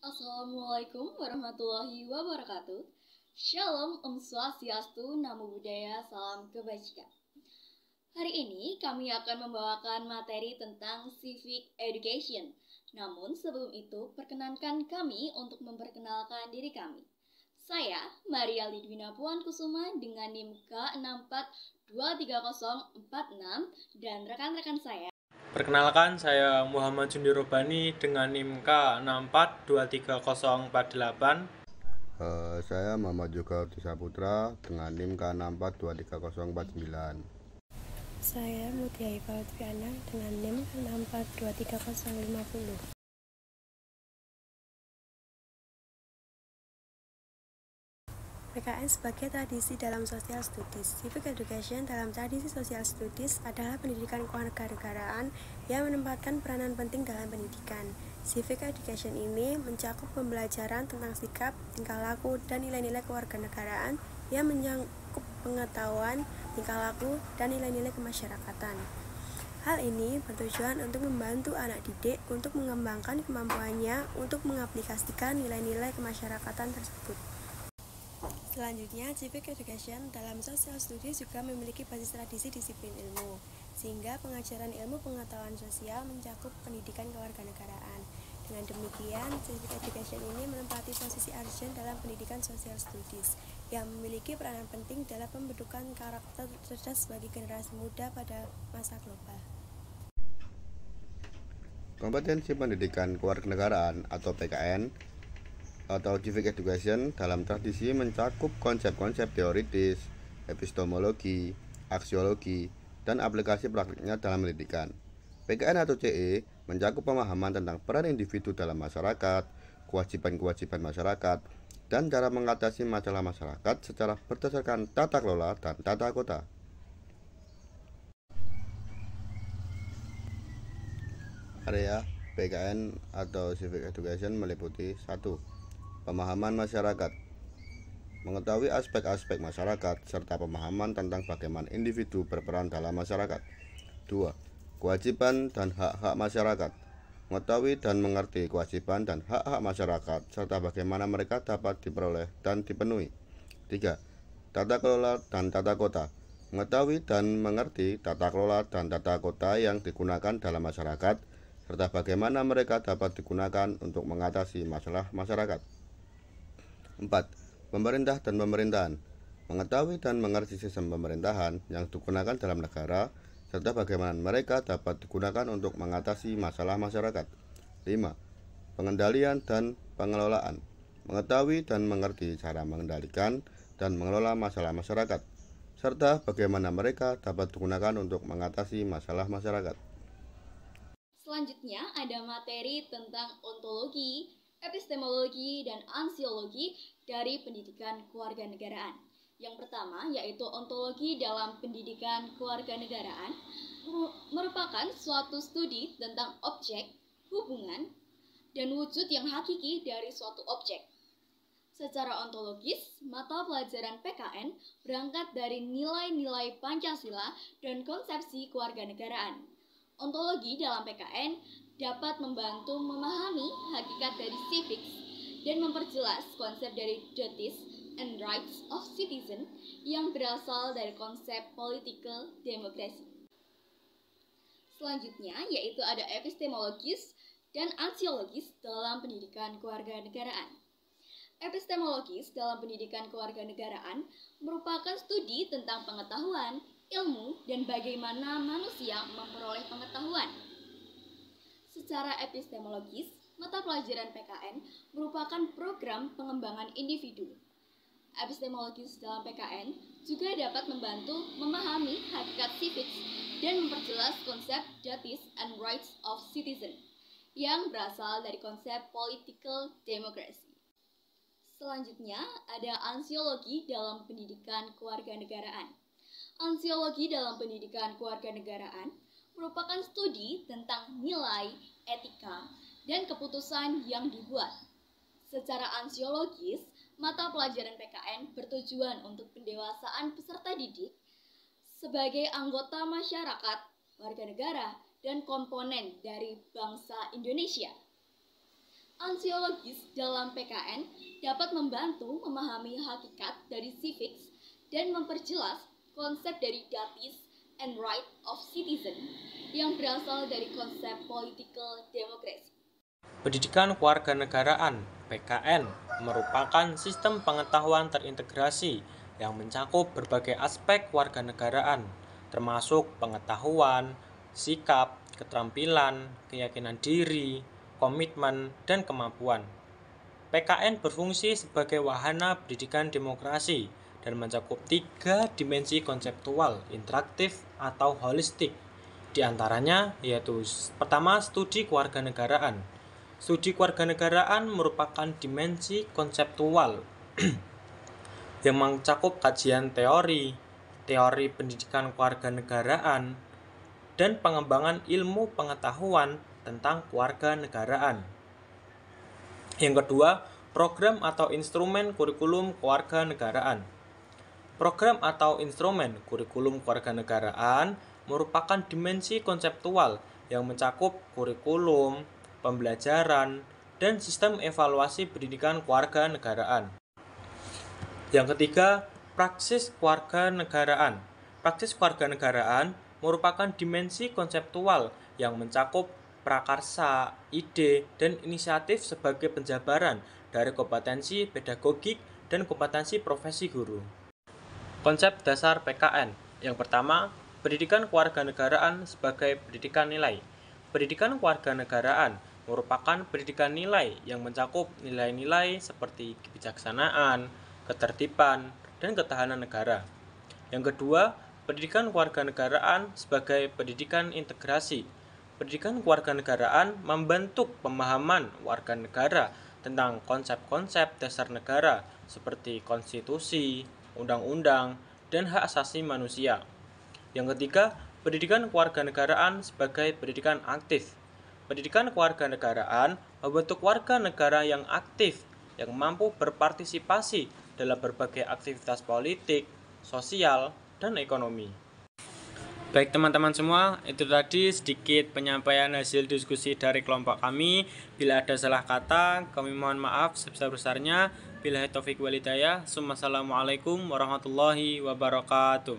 Assalamualaikum warahmatullahi wabarakatuh. Shalom, Om Swastiastu, Namo Buddhaya, Salam Kebajikan. Hari ini kami akan membawakan materi tentang Civic Education. Namun sebelum itu, perkenankan kami untuk memperkenalkan diri kami. Saya, Maria Lidwina Puan Kusuma dengan NIM K64230046 dan rekan-rekan saya. Perkenalkan, saya Muhammad Jundi Robani dengan NIM K64230048. Saya Muhammad Juga Saputra dengan NIM K64230049. Saya Mutia Iva Lutfiana dengan NIM K64230050. PKN sebagai tradisi dalam Social Studies. Civic Education dalam tradisi Social Studies adalah pendidikan kewarganegaraan yang menempatkan peranan penting dalam pendidikan. Civic Education ini mencakup pembelajaran tentang sikap, tingkah laku, dan nilai-nilai kewarganegaraan yang menyangkut pengetahuan, tingkah laku, dan nilai-nilai kemasyarakatan. Hal ini bertujuan untuk membantu anak didik untuk mengembangkan kemampuannya untuk mengaplikasikan nilai-nilai kemasyarakatan tersebut. Selanjutnya, Civic Education dalam Social Studies juga memiliki basis tradisi disiplin ilmu, sehingga pengajaran ilmu pengetahuan sosial mencakup pendidikan kewarganegaraan. Dengan demikian, Civic Education ini menempati posisi arjen dalam pendidikan Social Studies, yang memiliki peranan penting dalam pembentukan karakter cerdas bagi generasi muda pada masa global. Kompetensi pendidikan kewarganegaraan atau PKN atau Civic Education dalam tradisi mencakup konsep-konsep teoritis, epistemologi, aksiologi, dan aplikasi praktiknya dalam pendidikan. PKN atau CE mencakup pemahaman tentang peran individu dalam masyarakat, kewajiban-kewajiban masyarakat, dan cara mengatasi masalah masyarakat secara berdasarkan tata kelola dan tata kota. Area PKN atau Civic Education meliputi 1. Pemahaman masyarakat. Mengetahui aspek-aspek masyarakat serta pemahaman tentang bagaimana individu berperan dalam masyarakat. 2. Kewajiban dan hak-hak masyarakat. Mengetahui dan mengerti kewajiban dan hak-hak masyarakat serta bagaimana mereka dapat diperoleh dan dipenuhi. 3. Tata kelola dan tata kota. Mengetahui dan mengerti tata kelola dan tata kota yang digunakan dalam masyarakat serta bagaimana mereka dapat digunakan untuk mengatasi masalah masyarakat. 4. Pemerintah dan pemerintahan. Mengetahui dan mengerti sistem pemerintahan yang digunakan dalam negara serta bagaimana mereka dapat digunakan untuk mengatasi masalah masyarakat. 5. Pengendalian dan pengelolaan. Mengetahui dan mengerti cara mengendalikan dan mengelola masalah masyarakat serta bagaimana mereka dapat digunakan untuk mengatasi masalah masyarakat. Selanjutnya ada materi tentang ontologi, epistemologi, dan ansiologi dari pendidikan kewarganegaraan. Yang pertama yaitu ontologi dalam pendidikan kewarganegaraan merupakan suatu studi tentang objek, hubungan, dan wujud yang hakiki dari suatu objek. Secara ontologis, mata pelajaran PKN berangkat dari nilai-nilai Pancasila dan konsepsi kewarganegaraan. Ontologi dalam PKN dapat membantu memahami hakikat dari civics dan memperjelas konsep dari duties and rights of citizen yang berasal dari konsep political democracy. Selanjutnya yaitu ada epistemologis dan ansiologis dalam pendidikan kewarganegaraan. Epistemologis dalam pendidikan kewarganegaraan merupakan studi tentang pengetahuan, ilmu, dan bagaimana manusia memperoleh pengetahuan. Secara epistemologis, mata pelajaran PKN merupakan program pengembangan individu. Epistemologis dalam PKN juga dapat membantu memahami hakikat civics dan memperjelas konsep duties and rights of citizen yang berasal dari konsep political democracy. Selanjutnya ada ansiologi dalam pendidikan kewarganegaraan. Ansiologi dalam pendidikan kewarganegaraan merupakan studi tentang nilai, etika, dan keputusan yang dibuat. Secara ansiologis, mata pelajaran PKN bertujuan untuk pendewasaan peserta didik sebagai anggota masyarakat, warga negara, dan komponen dari bangsa Indonesia. Ansiologis dalam PKN dapat membantu memahami hakikat dari civics dan memperjelas konsep dari Duties and Right of Citizen yang berasal dari konsep political democracy. Pendidikan kewarganegaraan (PKN) merupakan sistem pengetahuan terintegrasi yang mencakup berbagai aspek kewarganegaraan, termasuk pengetahuan, sikap, keterampilan, keyakinan diri, komitmen, dan kemampuan. PKN berfungsi sebagai wahana pendidikan demokrasi dan mencakup 3 dimensi konseptual, interaktif, atau holistik. Di antaranya yaitu pertama, studi kewarganegaraan. Studi kewarganegaraan merupakan dimensi konseptual yang mencakup kajian teori pendidikan kewarganegaraan, dan pengembangan ilmu pengetahuan tentang kewarganegaraan. Yang kedua, program atau instrumen kurikulum kewarganegaraan. Program atau instrumen kurikulum kewarganegaraan merupakan dimensi konseptual yang mencakup kurikulum, pembelajaran, dan sistem evaluasi pendidikan kewarganegaraan. Yang ketiga, praksis kewarganegaraan. Praksis kewarganegaraan merupakan dimensi konseptual yang mencakup prakarsa, ide, dan inisiatif sebagai penjabaran dari kompetensi pedagogik dan kompetensi profesi guru. Konsep dasar PKN. Yang pertama, pendidikan kewarganegaraan sebagai pendidikan nilai. Pendidikan kewarganegaraan merupakan pendidikan nilai yang mencakup nilai-nilai seperti kebijaksanaan, ketertiban, dan ketahanan negara. Yang kedua, pendidikan kewarganegaraan sebagai pendidikan integrasi. Pendidikan kewarganegaraan membentuk pemahaman warga negara tentang konsep-konsep dasar negara seperti konstitusi, undang-undang, dan hak asasi manusia. Yang ketiga, pendidikan kewarganegaraan sebagai pendidikan aktif. Pendidikan kewarganegaraan membentuk warga negara yang aktif, yang mampu berpartisipasi dalam berbagai aktivitas politik, sosial, dan ekonomi. Baik teman-teman semua, itu tadi sedikit penyampaian hasil diskusi dari kelompok kami. Bila ada salah kata, kami mohon maaf sebesar-besarnya. Billahi taufiq wal hidayah. Assalamualaikum warahmatullahi wabarakatuh.